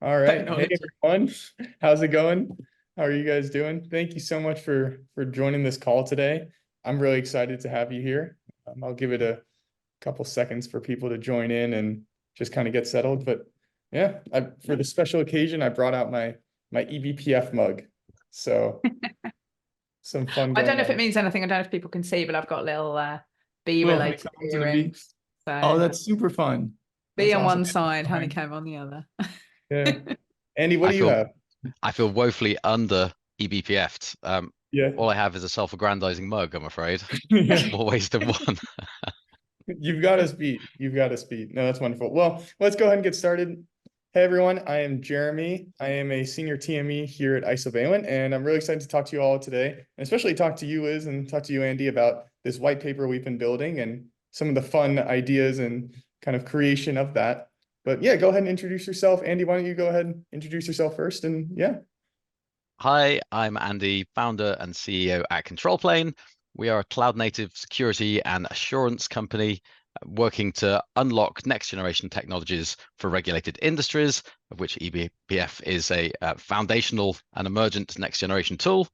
All right. Hey technology. everyone. How's it going? How are you guys doing? Thank you so much for joining this call today. I'm really excited to have you here. I'll give it a couple seconds for people to join in and just kind of get settled. But yeah, for the special occasion, I brought out my EBPF mug. So some fun I don't going know if it on. means anything. I don't know if people can see, but I've got little bee Little related honeycombs and a bee. earrings. Oh, So that's super fun. bee That's on awesome. one side, Behind. honeycomb on the other. Yeah. Andy, what I do you feel have? I feel woefully under EBPF'd. Yeah. All I have is a self-aggrandizing mug, I'm afraid. Yeah. More ways than one. You've got us beat. You've got us beat. No, that's wonderful. Well, let's go ahead and get started. Hey, everyone. I am Jeremy. I am a senior TME here at Isovalent, and I'm really excited to talk to you all today, and especially talk to you, Liz, and talk to you, Andy, about this white paper we've been building and some of the fun ideas and kind of creation of that. But yeah, go ahead and introduce yourself. Andy, why don't you go ahead and introduce yourself first? And yeah. Hi, I'm Andy, founder and CEO at Controlplane. We are a cloud-native security and assurance company working to unlock next-generation technologies for regulated industries, of which eBPF is a foundational and emergent next-generation tool.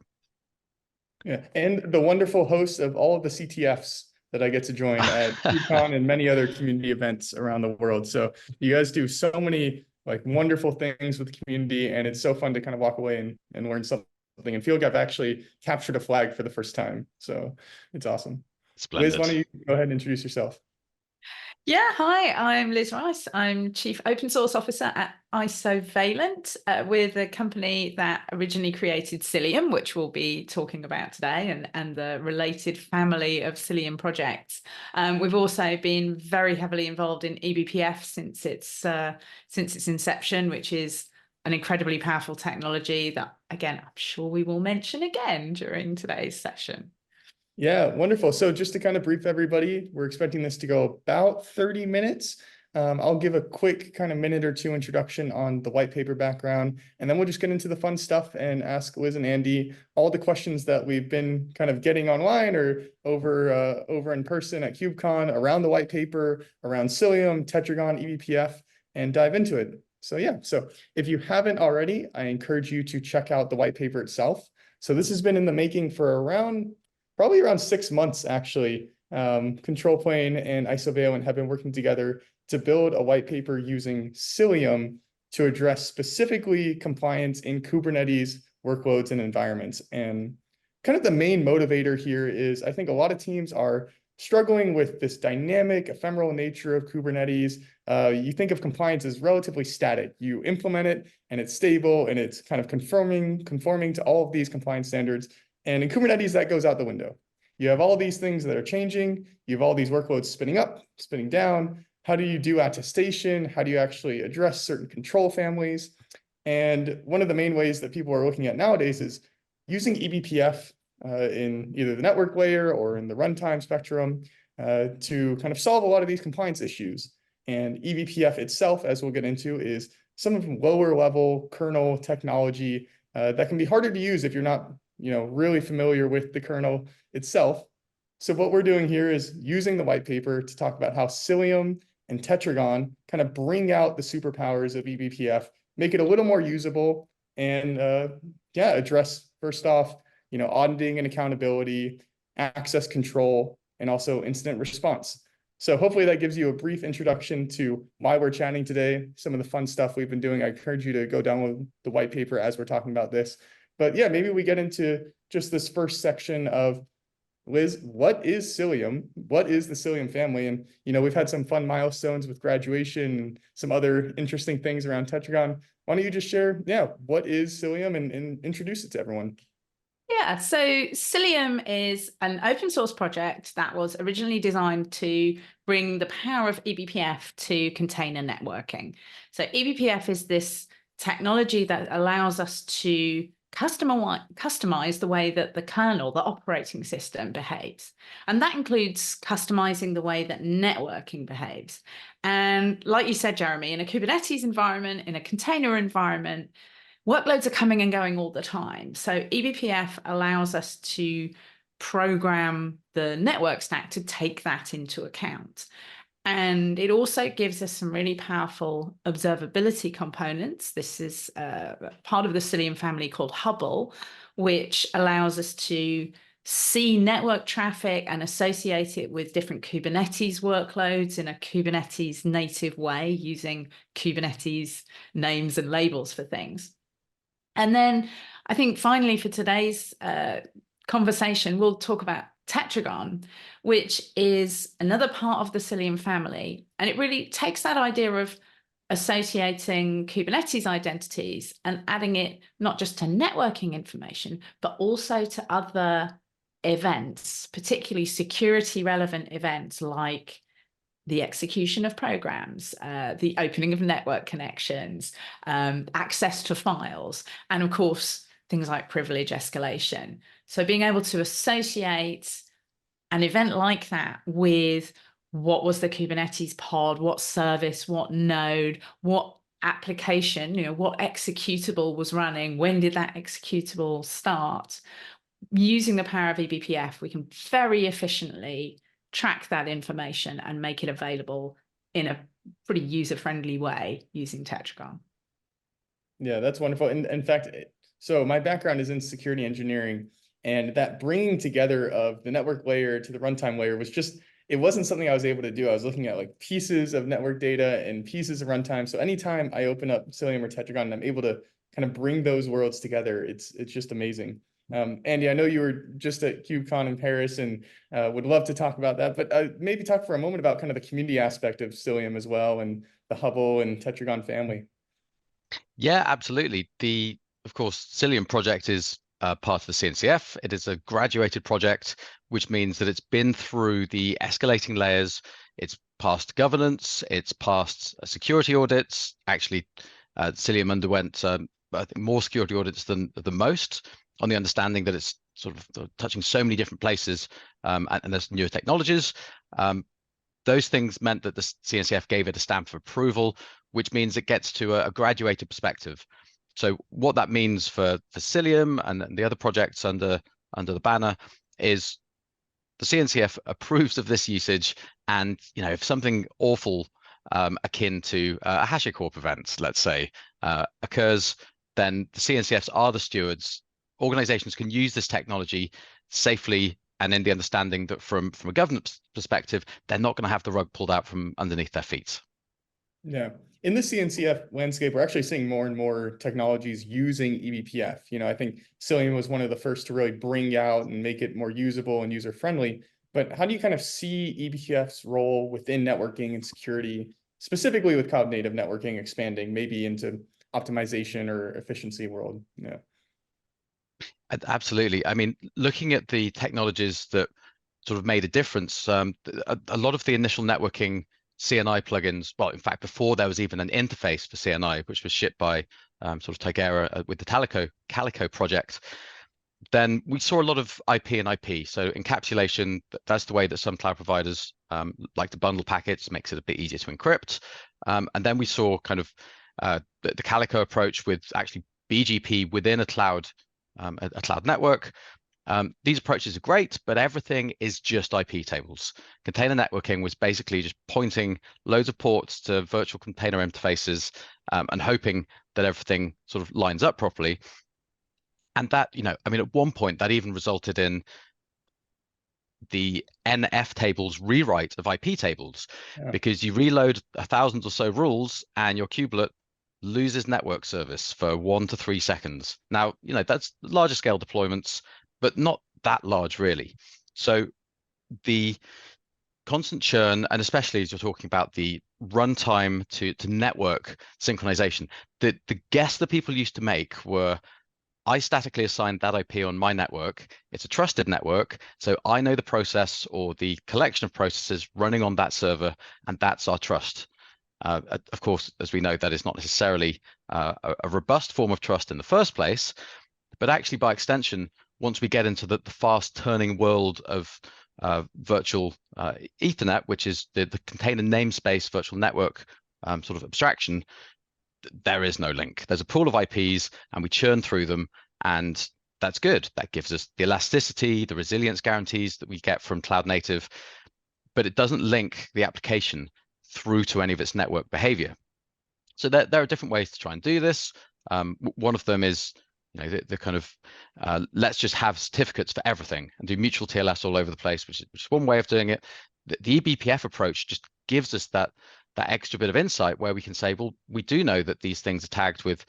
Yeah, and the wonderful host of all of the CTFs that I get to join at KubeCon and many other community events around the world. So you guys do so many like wonderful things with the community, and it's so fun to kind of walk away and learn something and feel like I've actually captured a flag for the first time. So it's awesome. Liz, why Splendid. don't you go ahead and introduce yourself? Yeah, hi, I'm Liz Rice. I'm Chief Open Source Officer at Isovalent. We're the company that originally created Cilium, which we'll be talking about today, and the related family of Cilium projects. We've also been very heavily involved in eBPF since its inception, which is an incredibly powerful technology that, again, I'm sure we will mention again during today's session. Yeah, wonderful. So just to kind of brief everybody, we're expecting this to go about 30 minutes. I'll give a quick kind of minute or two introduction on the white paper background, and then we'll just get into the fun stuff and ask Liz and Andy all the questions that we've been kind of getting online or over in person at KubeCon around the white paper, around Cilium, Tetragon, eBPF, and dive into it. So yeah, so if you haven't already, I encourage you to check out the white paper itself. So this has been in the making for probably around 6 months, actually. Controlplane and Isovalent have been working together to build a white paper using Cilium to address specifically compliance in Kubernetes workloads and environments. And kind of the main motivator here is I think a lot of teams are struggling with this dynamic, ephemeral nature of Kubernetes. You think of compliance as relatively static. You implement it and it's stable and it's kind of conforming to all of these compliance standards. And in Kubernetes, that goes out the window. You have all these things that are changing. You have all these workloads spinning up, spinning down. How do you do attestation? How do you actually address certain control families? And one of the main ways that people are looking at nowadays is using eBPF in either the network layer or in the runtime spectrum to kind of solve a lot of these compliance issues. And eBPF itself, as we'll get into, is some of the lower level kernel technology that can be harder to use if you're not really familiar with the kernel itself. So what we're doing here is using the white paper to talk about how Cilium and Tetragon kind of bring out the superpowers of eBPF, make it a little more usable, and address first off, auditing and accountability, access control, and also incident response. So hopefully that gives you a brief introduction to why we're chatting today, some of the fun stuff we've been doing. I encourage you to go download the white paper as we're talking about this. But yeah, maybe we get into just this first section of, Liz, what is Cilium? What is the Cilium family? And, we've had some fun milestones with graduation and some other interesting things around Tetragon. Why don't you just share, what is Cilium and introduce it to everyone? Yeah, so Cilium is an open source project that was originally designed to bring the power of eBPF to container networking. So eBPF is this technology that allows us to customize the way that the kernel, the operating system, behaves. And that includes customizing the way that networking behaves. And like you said, Jeremy, in a Kubernetes environment, in a container environment, workloads are coming and going all the time. So eBPF allows us to program the network stack to take that into account. And it also gives us some really powerful observability components. This is part of the Cilium family called Hubble, which allows us to see network traffic and associate it with different Kubernetes workloads in a Kubernetes native way, using Kubernetes names and labels for things. And then I think finally for today's conversation, we'll talk about Tetragon, which is another part of the Cilium family. And it really takes that idea of associating Kubernetes identities and adding it not just to networking information, but also to other events, particularly security relevant events like the execution of programs, the opening of network connections, access to files, and of course, things like privilege escalation. So being able to associate an event like that with what was the Kubernetes pod, what service, what node, what application, what executable was running, when did that executable start? Using the power of eBPF, we can very efficiently track that information and make it available in a pretty user-friendly way using Tetragon. Yeah, that's wonderful. And in fact, so my background is in security engineering, and that bringing together of the network layer to the runtime layer was just, it wasn't something I was able to do. I was looking at like pieces of network data and pieces of runtime. So anytime I open up Cilium or Tetragon and I'm able to kind of bring those worlds together, it's just amazing. Andy, I know you were just at KubeCon in Paris and would love to talk about that, but maybe talk for a moment about kind of the community aspect of Cilium as well, and the Hubble and Tetragon family. Yeah, absolutely. Of course, Cilium project is part of the CNCF. It is a graduated project, which means that it's been through the escalating layers. It's passed governance. It's passed security audits. Actually, Cilium underwent I think more security audits than most, on the understanding that it's sort of touching so many different places, and there's newer technologies. Those things meant that the CNCF gave it a stamp of approval, which means it gets to a graduated perspective. So what that means for Cilium and the other projects under the banner is the CNCF approves of this usage, and if something awful akin to a HashiCorp event, let's say, occurs, then the CNCFs are the stewards. Organizations can use this technology safely, and in the understanding that from a governance perspective, they're not going to have the rug pulled out from underneath their feet. Yeah. In the CNCF landscape, we're actually seeing more and more technologies using eBPF. I think Cilium was one of the first to really bring out and make it more usable and user-friendly. But how do you kind of see eBPF's role within networking and security, specifically with cloud native networking expanding maybe into optimization or efficiency world? Yeah. Absolutely. I mean, looking at the technologies that sort of made a difference, a lot of the initial networking CNI plugins, well, in fact, before there was even an interface for CNI, which was shipped by sort of Tigera with the Calico project, then we saw a lot of IP and IP. So encapsulation, that's the way that some cloud providers like to bundle packets, makes it a bit easier to encrypt. And then we saw kind of the Calico approach with actually BGP within a cloud network. These approaches are great, but everything is just IP tables. Container networking was basically just pointing loads of ports to virtual container interfaces and hoping that everything sort of lines up properly. And that, I mean, at one point that even resulted in the NF tables rewrite of IP tables, because you reload 1,000 or so rules and your kubelet loses network service for 1 to 3 seconds. Now, that's larger scale deployments, but not that large really. So the constant churn, and especially as you're talking about the runtime to network synchronization, the guess that people used to make were, I statically assigned that IP on my network. It's a trusted network, so I know the process or the collection of processes running on that server, and that's our trust. Of course, as we know, that is not necessarily a robust form of trust in the first place, but actually by extension, once we get into the fast turning world of virtual Ethernet, which is the container namespace virtual network sort of abstraction, there is no link. There's a pool of IPs and we churn through them, and that's good. That gives us the elasticity, the resilience guarantees that we get from cloud native. but it doesn't link the application through to any of its network behavior. So there are different ways to try and do this. One of them is, the kind of let's just have certificates for everything and do mutual TLS all over the place, which is one way of doing it. The eBPF approach just gives us that extra bit of insight where we can say, well, we do know that these things are tagged with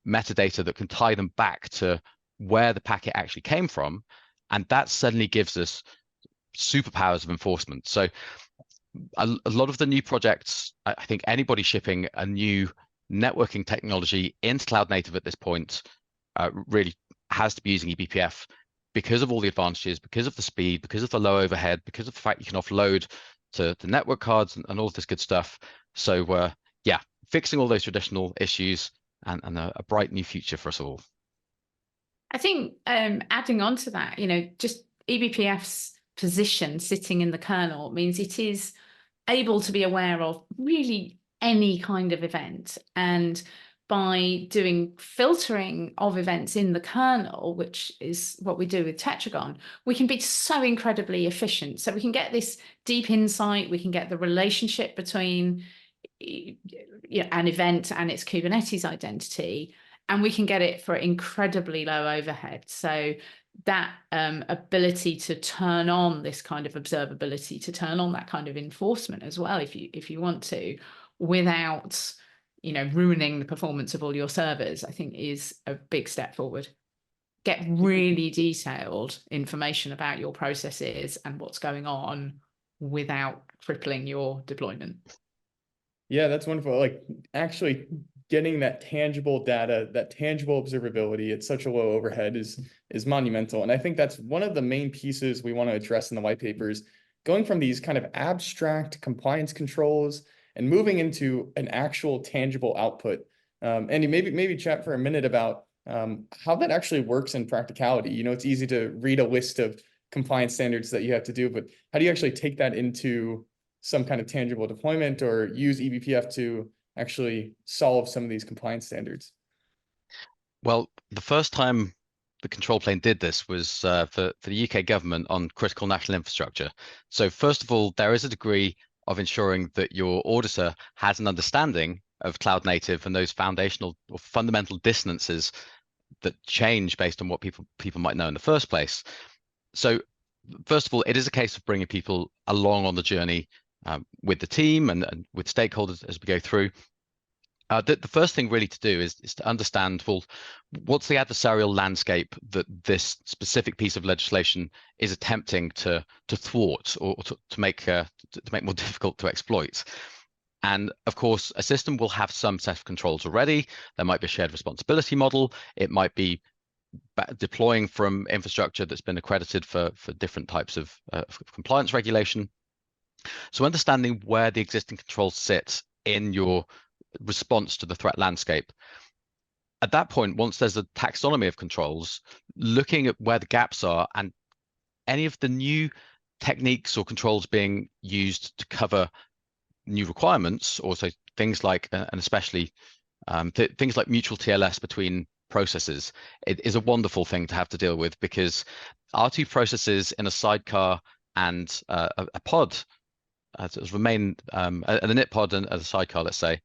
metadata that can tie them back to where the packet actually came from, and that suddenly gives us superpowers of enforcement. So a lot of the new projects, I think anybody shipping a new networking technology into cloud native at this point really has to be using eBPF because of all the advantages, because of the speed, because of the low overhead, because of the fact you can offload to the network cards and all of this good stuff. So yeah, fixing all those traditional issues and a bright new future for us all. I think adding on to that, just eBPF's position sitting in the kernel means it is able to be aware of really any kind of event. And by doing filtering of events in the kernel, which is what we do with Tetragon, we can be so incredibly efficient. So we can get this deep insight, we can get the relationship between an event and its Kubernetes identity, and we can get it for incredibly low overhead. So that ability to turn on this kind of observability, to turn on that kind of enforcement as well, if you want to, without ruining the performance of all your servers, I think is a big step forward. Get really detailed information about your processes and what's going on without crippling your deployment. Yeah, that's wonderful. Like actually getting that tangible data, that tangible observability at such a low overhead is monumental. And I think that's one of the main pieces we want to address in the white papers, going from these kind of abstract compliance controls and moving into an actual tangible output. Andy, maybe chat for a minute about how that actually works in practicality. It's easy to read a list of compliance standards that you have to do, but how do you actually take that into some kind of tangible deployment or use eBPF to actually solve some of these compliance standards? Well, the first time the control plane did this was for the UK government on critical national infrastructure. So first of all, there is a degree of ensuring that your auditor has an understanding of cloud native and those foundational or fundamental dissonances that change based on what people might know in the first place. So first of all, it is a case of bringing people along on the journey with the team and with stakeholders as we go through. The first thing really to do is to understand, well, what's the adversarial landscape that this specific piece of legislation is attempting to thwart or to make more difficult to exploit. And of course, a system will have some set of controls already. There might be a shared responsibility model. It might be deploying from infrastructure that's been accredited for different types of compliance regulation. So understanding where the existing controls sit in your response to the threat landscape. At that point, once there's a taxonomy of controls, looking at where the gaps are and any of the new techniques or controls being used to cover new requirements, also things like, and especially things like mutual TLS between processes, it is a wonderful thing to have to deal with, because our two processes in a sidecar and a pod, remain an init pod and a sidecar, let's say,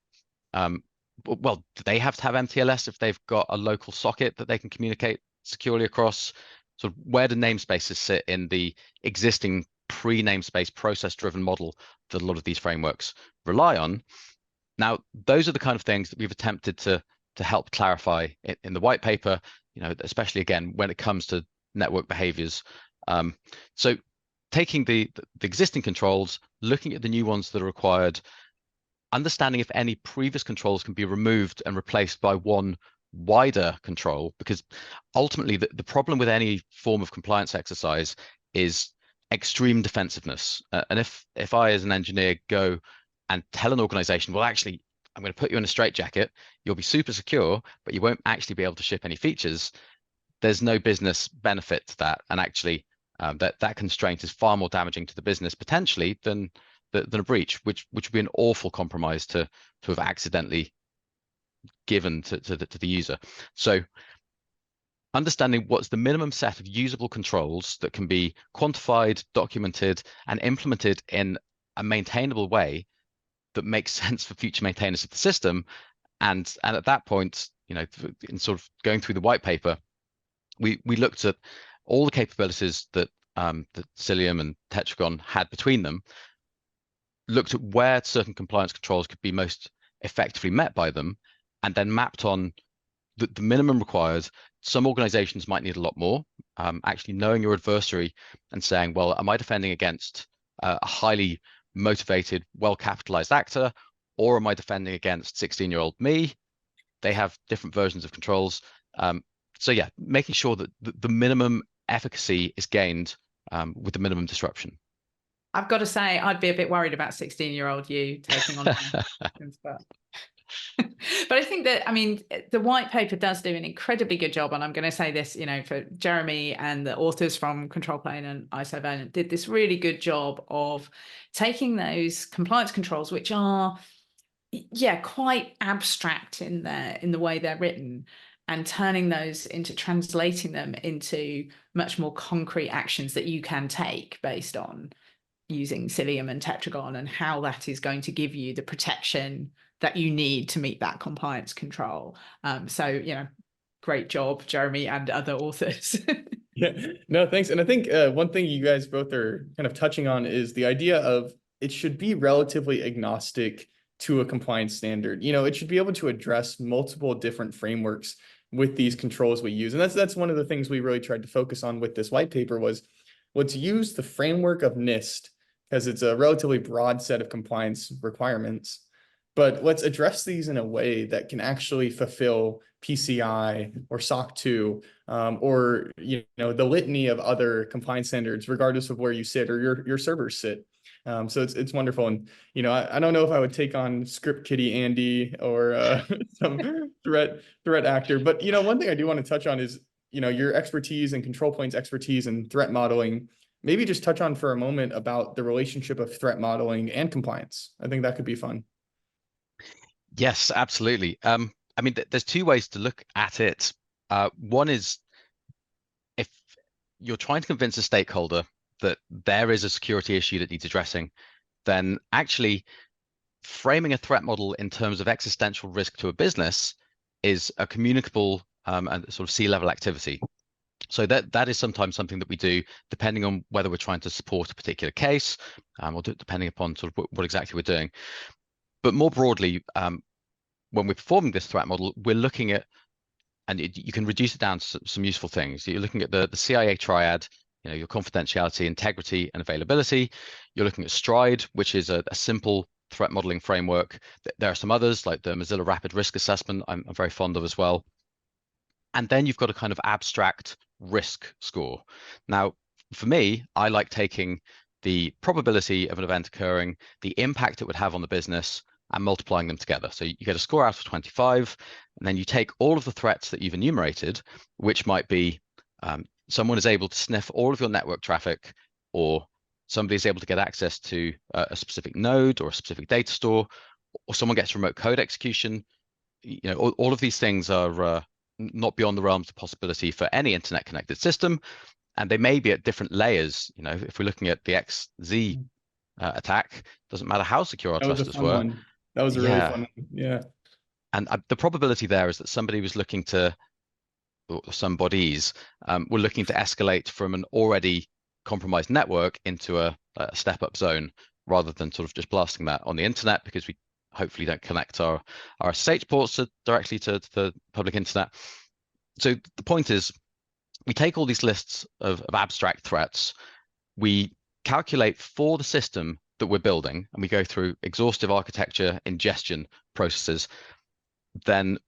well, do they have to have MTLS if they've got a local socket that they can communicate securely across? So where do namespaces sit in the existing pre-namespace process-driven model that a lot of these frameworks rely on? Now, those are the kind of things that we've attempted to help clarify in the white paper, especially again when it comes to network behaviors. So taking the existing controls, looking at the new ones that are required, understanding if any previous controls can be removed and replaced by one wider control, because ultimately the problem with any form of compliance exercise is extreme defensiveness. And if I as an engineer go and tell an organization, well, actually, I'm going to put you in a straitjacket, you'll be super secure, but you won't actually be able to ship any features, there's no business benefit to that. And actually, that constraint is far more damaging to the business potentially than a breach, which would be an awful compromise to have accidentally given to the user. So understanding what's the minimum set of usable controls that can be quantified, documented, and implemented in a maintainable way that makes sense for future maintainers of the system. And at that point, in sort of going through the white paper, we looked at all the capabilities that that Cilium and Tetragon had between them, looked at where certain compliance controls could be most effectively met by them, and then mapped on the minimum required. Some organizations might need a lot more. Actually knowing your adversary and saying, well, am I defending against a highly motivated, well-capitalized actor, or am I defending against 16-year-old me? They have different versions of controls. So yeah, making sure that the minimum efficacy is gained with the minimum disruption. I've got to say, I'd be a bit worried about 16-year-old you taking on but I think that, I mean, the white paper does do an incredibly good job, and I'm going to say this, for Jeremy and the authors from Controlplane and Isovalent did this really good job of taking those compliance controls, which are, quite abstract in the way they're written, and turning those into translating them into much more concrete actions that you can take based on using Cilium and Tetragon, and how that is going to give you the protection that you need to meet that compliance control. So, great job, Jeremy and other authors. Yeah, no, thanks. And I think one thing you guys both are kind of touching on is the idea of it should be relatively agnostic to a compliance standard. It should be able to address multiple different frameworks with these controls we use. And that's one of the things we really tried to focus on with this white paper was let's use the framework of NIST, because it's a relatively broad set of compliance requirements. But let's address these in a way that can actually fulfill PCI or SOC 2 or the litany of other compliance standards, regardless of where you sit or your servers sit. So it's wonderful. And I don't know if I would take on Script Kiddie Andy or some threat actor, but one thing I do want to touch on is your expertise and Controlplane's expertise in threat modeling. Maybe just touch on for a moment about the relationship of threat modeling and compliance. I think that could be fun. Yes, absolutely. I mean, there's two ways to look at it. One is if you're trying to convince a stakeholder that there is a security issue that needs addressing, then actually framing a threat model in terms of existential risk to a business is a communicable and sort of C-level activity. So that is sometimes something that we do, depending on whether we're trying to support a particular case, or depending upon sort of what exactly we're doing. But more broadly, when we're performing this threat model, we're looking at, and you can reduce it down to some useful things. You're looking at the CIA triad, your confidentiality, integrity, and availability. You're looking at STRIDE, which is a simple threat modeling framework. There are some others, like the Mozilla Rapid Risk Assessment, I'm very fond of as well. And then you've got a kind of abstract risk score. Now, for me, I like taking the probability of an event occurring, the impact it would have on the business, and multiplying them together. So you get a score out of 25, and then you take all of the threats that you've enumerated, which might be someone is able to sniff all of your network traffic, or somebody is able to get access to a specific node or a specific data store, or someone gets remote code execution. All of these things are not beyond the realms of possibility for any internet connected system, and they may be at different layers. If we're looking at the XZ attack, doesn't matter how secure our trusters were. One. That was a really fun one. Yeah. And the probability there is that somebody was looking to, or some bodies were looking to escalate from an already compromised network into a step-up zone, rather than sort of just blasting that on the internet, because we hopefully don't connect our SSH ports directly to the public internet. So the point is, we take all these lists of abstract threats, we calculate for the system that we're building, and we go through exhaustive architecture ingestion processes. Then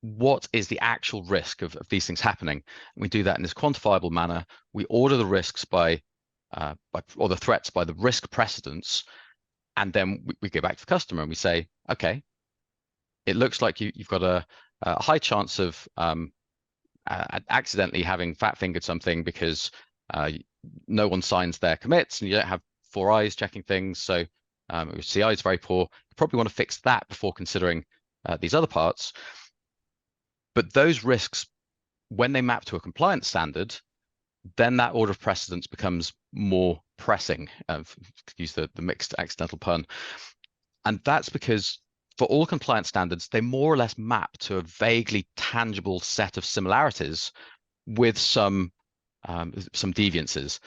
what is the actual risk of these things happening? And we do that in this quantifiable manner. We order the risks or the threats by the risk precedence. And then we go back to the customer and we say, okay, it looks like you've got a high chance of accidentally having fat-fingered something because no one signs their commits, and you don't have 4 eyes checking things. So your CI is very poor. You probably want to fix that before considering these other parts. But those risks when they map to a compliance standard, then that order of precedence becomes more pressing. Use the mixed accidental pun. And that's because for all compliance standards, they more or less map to a vaguely tangible set of similarities with some deviances.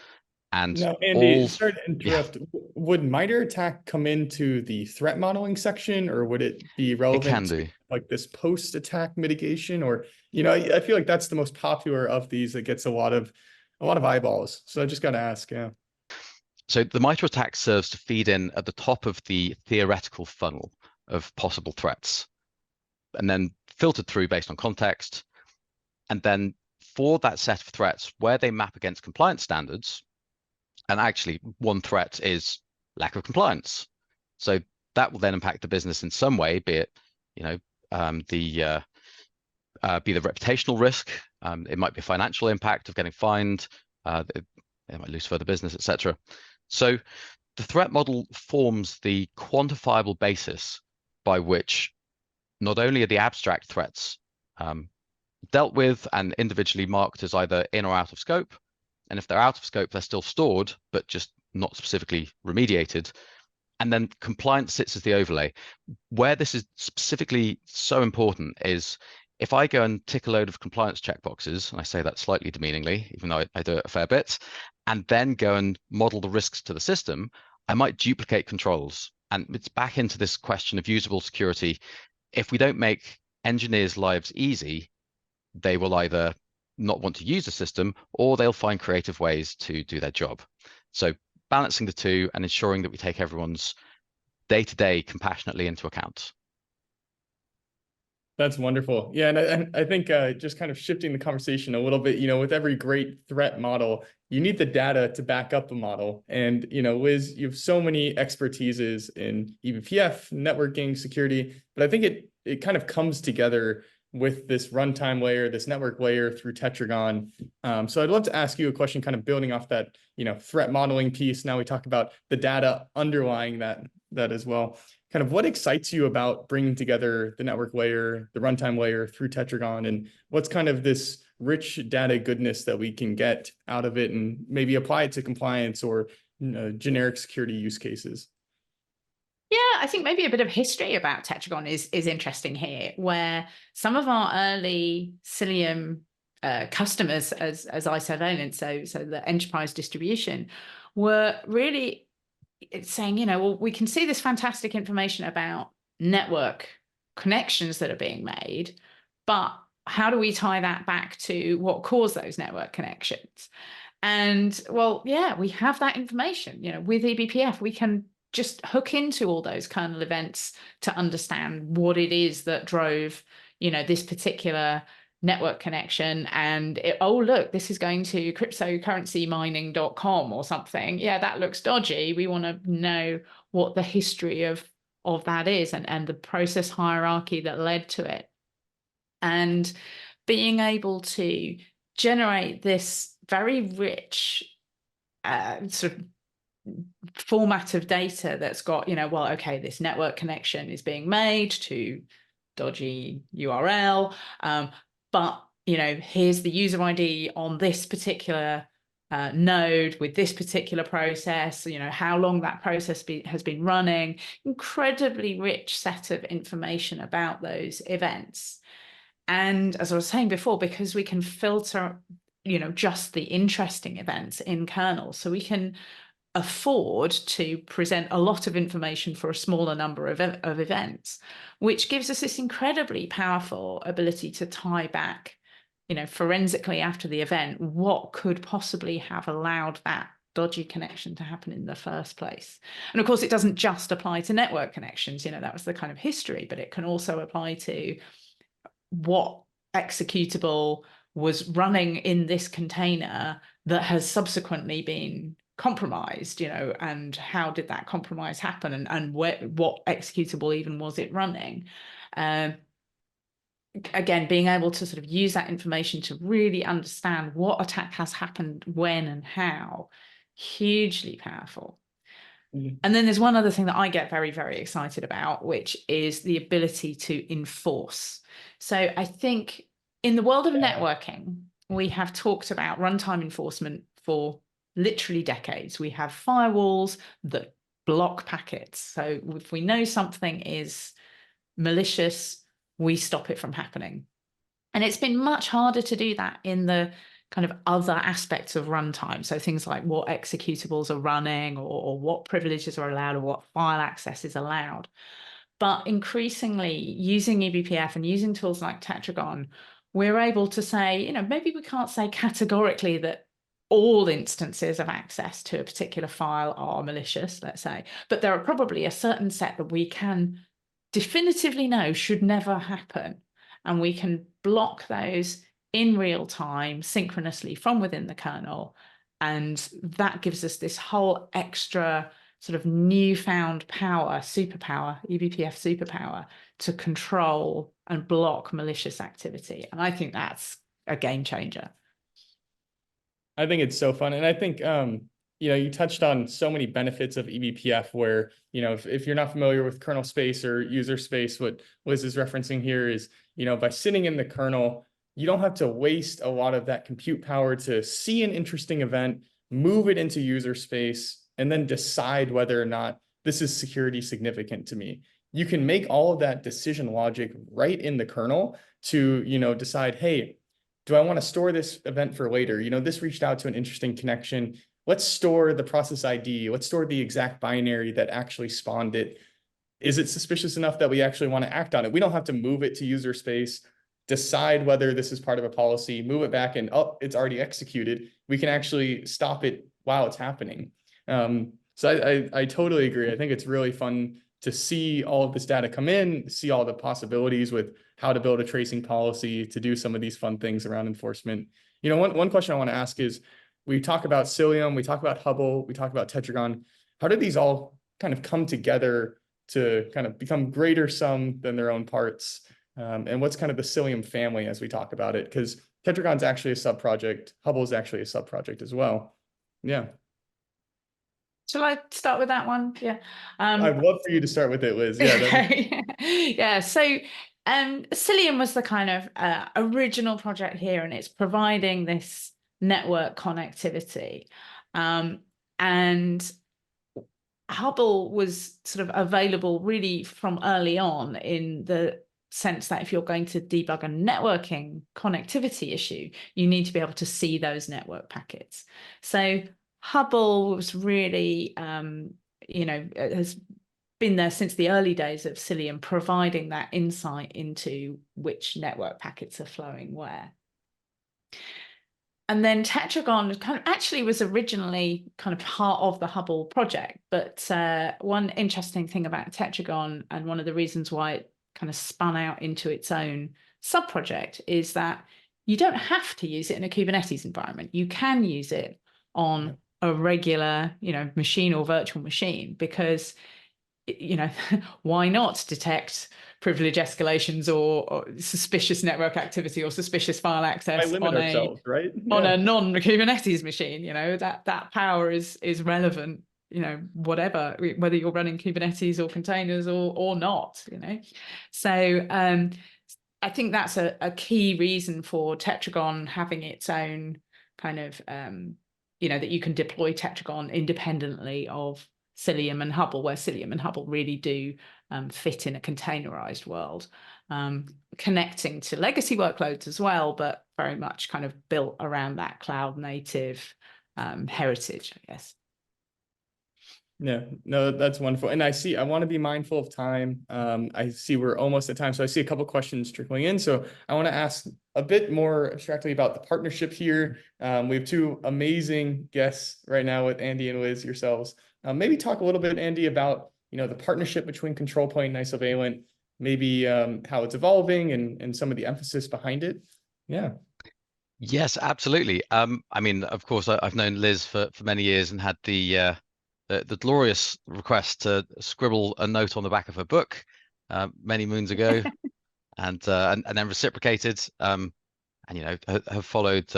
And Now, Andy, all, sorry to yeah, interrupt. Would MITRE ATT&CK come into the threat modeling section, or would it be it can relevant to do. like this post-attack mitigation? Or, I feel like that's the most popular of these that gets a lot of eyeballs. So I just got to ask, yeah. So the MITRE ATT&CK serves to feed in at the top of the theoretical funnel of possible threats, and then filtered through based on context. And then for that set of threats where they map against compliance standards, and actually one threat is lack of compliance. So that will then impact the business in some way, be it, be the reputational risk. It might be a financial impact of getting fined. They might lose further business, etc. So the threat model forms the quantifiable basis by which not only are the abstract threats dealt with and individually marked as either in or out of scope, and if they're out of scope, they're still stored, but just not specifically remediated. And then compliance sits as the overlay. Where this is specifically so important is if I go and tick a load of compliance checkboxes, and I say that slightly demeaningly, even though I do it a fair bit, and then go and model the risks to the system, I might duplicate controls. And it's back into this question of usable security. If we don't make engineers' lives easy, they will either not want to use the system or they'll find creative ways to do their job. So balancing the two and ensuring that we take everyone's day-to-day compassionately into account. That's wonderful. Yeah, and I think just kind of shifting the conversation a little bit, with every great threat model, you need the data to back up the model. And, Liz, you have so many expertises in eBPF, networking, security, but I think it kind of comes together with this runtime layer, this network layer through Tetragon. So I'd love to ask you a question kind of building off that, threat modeling piece. Now we talk about the data underlying that as well. Kind of what excites you about bringing together the network layer, the runtime layer through Tetragon, and what's kind of this rich data goodness that we can get out of it and maybe apply it to compliance or generic security use cases? Yeah, I think maybe a bit of history about Tetragon is interesting here, where some of our early Cilium customers as Isovalent, so the enterprise distribution, were really saying, well, we can see this fantastic information about network connections that are being made, but how do we tie that back to what caused those network connections? And well, yeah, we have that information. With eBPF, we can just hook into all those kernel events to understand what it is that drove, this particular network connection. And oh, look, this is going to cryptocurrencymining.com or something. Yeah, that looks dodgy. We want to know what the history of that is and the process hierarchy that led to it. And being able to generate this very rich sort of format of data that's got, well, okay, this network connection is being made to dodgy URL, but here's the user ID on this particular node with this particular process, how long that process has been running. Incredibly rich set of information about those events. And as I was saying before, because we can filter just the interesting events in kernel, so we can afford to present a lot of information for a smaller number of events, which gives us this incredibly powerful ability to tie back, forensically after the event, what could possibly have allowed that dodgy connection to happen in the first place. And of course, it doesn't just apply to network connections, that was the kind of history, but it can also apply to what executable was running in this container that has subsequently been compromised, and how did that compromise happen, and what executable even was it running? Again, being able to sort of use that information to really understand what attack has happened, when and how, hugely powerful. Mm-hmm. And then there's one other thing that I get very, very excited about, which is the ability to enforce. So I think in the world of networking, we have talked about runtime enforcement for literally decades. We have firewalls that block packets. So if we know something is malicious, we stop it from happening. And it's been much harder to do that in the kind of other aspects of runtime. So things like what executables are running, or what privileges are allowed, or what file access is allowed. But increasingly, using eBPF and using tools like Tetragon, we're able to say, maybe we can't say categorically that all instances of access to a particular file are malicious, let's say, but there are probably a certain set that we can definitively know should never happen. And we can block those in real time, synchronously from within the kernel. And that gives us this whole extra sort of newfound power, superpower, eBPF superpower, to control and block malicious activity. And I think that's a game changer. I think it's so fun. And I think, you touched on so many benefits of eBPF where, if you're not familiar with kernel space or user space, what Liz is referencing here is, by sitting in the kernel, you don't have to waste a lot of that compute power to see an interesting event, move it into user space, and then decide whether or not this is security significant to me. You can make all of that decision logic right in the kernel to, decide, hey, do I want to store this event for later? This reached out to an interesting connection. Let's store the process ID. Let's store the exact binary that actually spawned it. Is it suspicious enough that we actually want to act on it? We don't have to move it to user space, decide whether this is part of a policy, move it back, and it's already executed. We can actually stop it while it's happening. So I totally agree. I think it's really fun to see all of this data come in, see all the possibilities with how to build a tracing policy, to do some of these fun things around enforcement. One question I want to ask is, we talk about Cilium, we talk about Hubble, we talk about Tetragon. How did these all kind of come together to kind of become greater sum than their own parts? And what's kind of the Cilium family as we talk about it? Because Tetragon's actually a sub-project, Hubble is actually a sub-project as well. Yeah. Shall I start with that one? Yeah. I'd love for you to start with it, Liz. Yeah. Okay. Yeah. So Cilium was the kind of original project here, and it's providing this network connectivity. And Hubble was sort of available really from early on, in the sense that if you're going to debug a networking connectivity issue, you need to be able to see those network packets. So Hubble was really, has been there since the early days of Cilium, providing that insight into which network packets are flowing where. And then Tetragon kind of actually was originally kind of part of the Hubble project. But one interesting thing about Tetragon, and one of the reasons why it kind of spun out into its own sub-project, is that you don't have to use it in a Kubernetes environment. You can use it on a regular, machine or virtual machine, because, why not detect privilege escalations or suspicious network activity or suspicious file access on a non-Kubernetes machine? That power is relevant, whatever, whether you're running Kubernetes or containers or not, So I think that's a key reason for Tetragon having its own kind of, that you can deploy Tetragon independently of Cilium and Hubble, where Cilium and Hubble really do fit in a containerized world, connecting to legacy workloads as well, but very much kind of built around that cloud native heritage, I guess. Yeah, no, that's wonderful. And I want to be mindful of time. I see we're almost at time. So I see a couple questions trickling in. So I want to ask a bit more abstractly about the partnership here. We have two amazing guests right now with Andy and Liz, yourselves. Maybe talk a little bit, Andy, about, the partnership between Controlplane and Isovalent, maybe how it's evolving and some of the emphasis behind it. Yeah. Yes, absolutely. I mean, of course, I've known Liz for many years and had the glorious request to scribble a note on the back of her book many moons ago, and then reciprocated, and have followed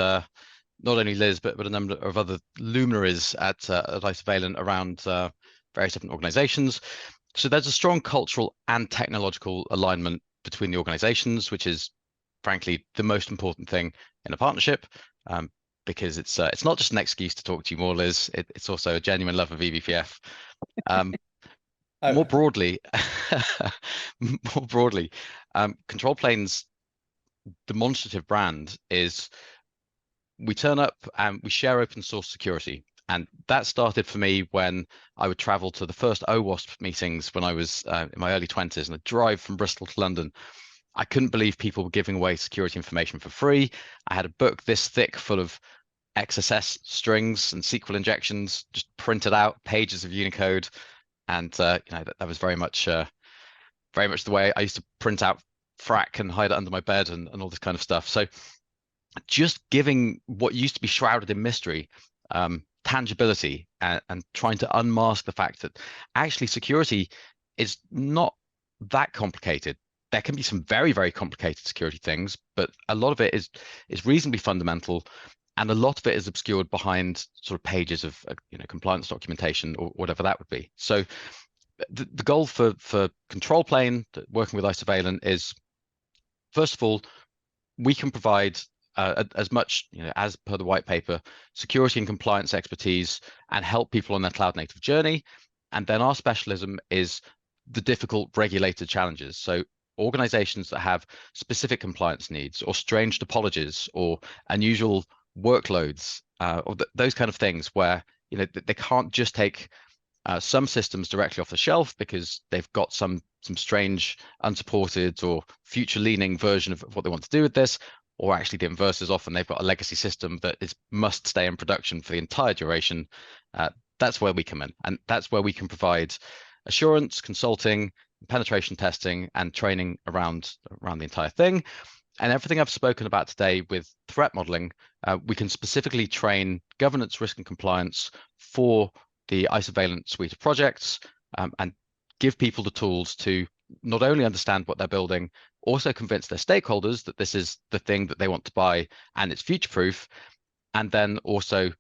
not only Liz but a number of other luminaries at Isovalent around various different organizations. So there's a strong cultural and technological alignment between the organizations, which is frankly, the most important thing in a partnership, because it's not just an excuse to talk to you more, Liz. It's also a genuine love of eBPF. More broadly, Controlplane's demonstrative brand is we turn up and we share open source security. And that started for me when I would travel to the first OWASP meetings when I was in my early 20s, and I'd drive from Bristol to London. I couldn't believe people were giving away security information for free. I had a book this thick full of XSS strings and SQL injections, just printed out, pages of Unicode. And that was very much the way I used to print out FRAC and hide it under my bed and all this kind of stuff. So just giving what used to be shrouded in mystery tangibility and trying to unmask the fact that actually security is not that complicated. There can be some very, very complicated security things, but a lot of it is reasonably fundamental, and a lot of it is obscured behind sort of pages of compliance documentation or whatever that would be. So the goal for Controlplane, working with Isovalent, is, first of all, we can provide as much, as per the white paper, security and compliance expertise and help people on their cloud native journey. And then our specialism is the difficult regulated challenges. So organizations that have specific compliance needs or strange topologies or unusual workloads, or those kind of things where they can't just take some systems directly off the shelf because they've got some strange unsupported or future leaning version of what they want to do with this, or actually the inverse is often they've got a legacy system that must stay in production for the entire duration. That's where we come in, and that's where we can provide assurance, consulting, penetration testing, and training around the entire thing. And everything I've spoken about today with threat modeling, we can specifically train governance, risk, and compliance for the Isovalent suite of projects, and give people the tools to not only understand what they're building, also convince their stakeholders that this is the thing that they want to buy and it's future-proof, and then also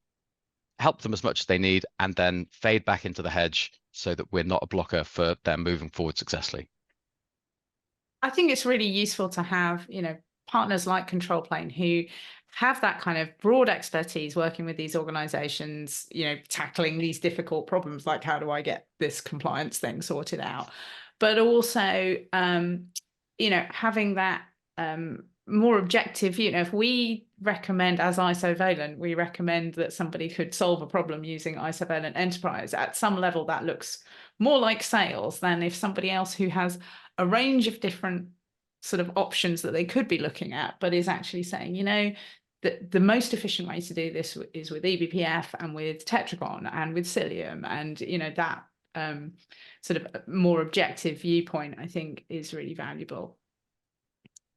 help them as much as they need, and then fade back into the hedge so that we're not a blocker for them moving forward successfully. I think it's really useful to have, partners like Controlplane who have that kind of broad expertise working with these organizations, tackling these difficult problems like how do I get this compliance thing sorted out, but also, having that more objective, if we recommend as Isovalent, we recommend that somebody could solve a problem using Isovalent Enterprise. At some level, that looks more like sales than if somebody else who has a range of different sort of options that they could be looking at, but is actually saying, the most efficient way to do this is with eBPF and with Tetragon and with Cilium, and that sort of more objective viewpoint, I think, is really valuable.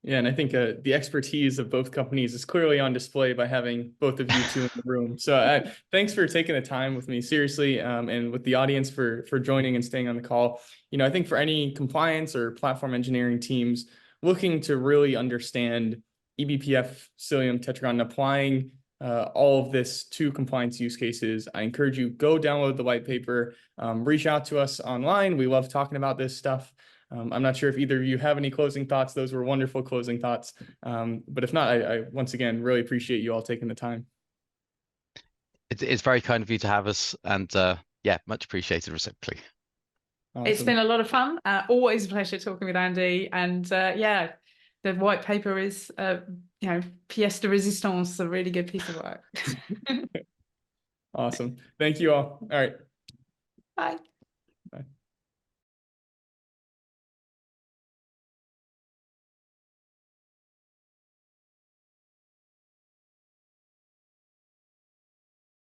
Yeah, and I think the expertise of both companies is clearly on display by having both of you two in the room. So thanks for taking the time with me, seriously, and with the audience for joining and staying on the call. I think for any compliance or platform engineering teams looking to really understand eBPF, Cilium, Tetragon, and applying all of this to compliance use cases, I encourage you, go download the white paper, reach out to us online. We love talking about this stuff. I'm not sure if either of you have any closing thoughts. Those were wonderful closing thoughts. But if not, I once again really appreciate you all taking the time. It's very kind of you to have us, and yeah, much appreciated reciprocally. Awesome. It's been a lot of fun. Always a pleasure talking with Andy. And yeah, the white paper is, pièce de résistance, a really good piece of work. Awesome. Thank you all. All right. Bye.